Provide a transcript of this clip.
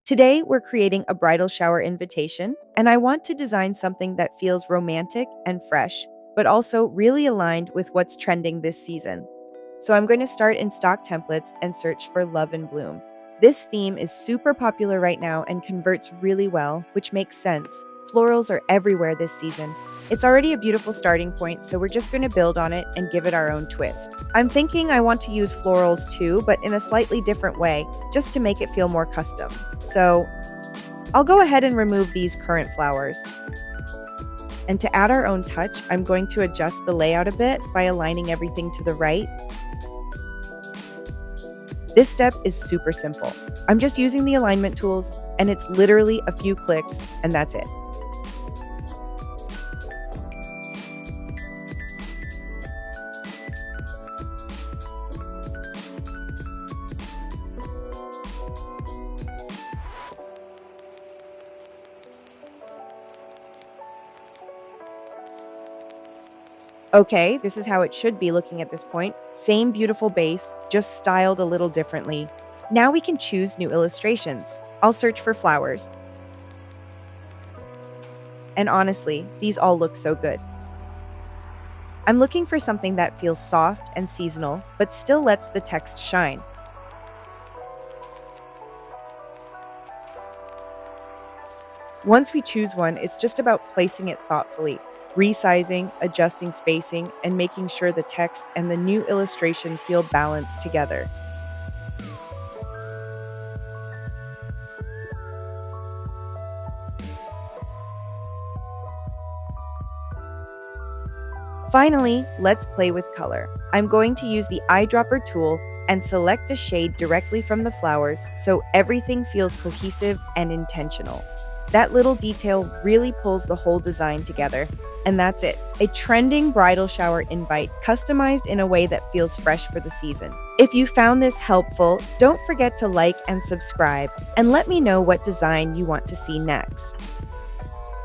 Today, we're creating a bridal shower invitation, and I want to design something that feels romantic and fresh, but also really aligned with what's trending this season. So I'm going to start in stock templates and search for Love and Bloom. This theme is super popular right now and converts really well, which makes sense. Florals are everywhere this season. It's already a beautiful starting point, so we're just going to build on it and give it our own twist. I'm thinking I want to use florals too, but in a slightly different way, just to make it feel more custom. So I'll go ahead and remove these current flowers. And to add our own touch, I'm going to adjust the layout a bit by aligning everything to the right. This step is super simple. I'm just using the alignment tools, and it's literally a few clicks, and that's it. Okay, this is how it should be looking at this point. Same beautiful base, just styled a little differently. Now we can choose new illustrations. I'll search for flowers. And honestly, these all look so good. I'm looking for something that feels soft and seasonal, but still lets the text shine. Once we choose one, it's just about placing it thoughtfully, resizing, adjusting spacing, and making sure the text and the new illustration feel balanced together. Finally, let's play with color. I'm going to use the eyedropper tool and select a shade directly from the flowers so everything feels cohesive and intentional. That little detail really pulls the whole design together. And that's it, a trending bridal shower invite customized in a way that feels fresh for the season. If you found this helpful, don't forget to like and subscribe, and let me know what design you want to see next.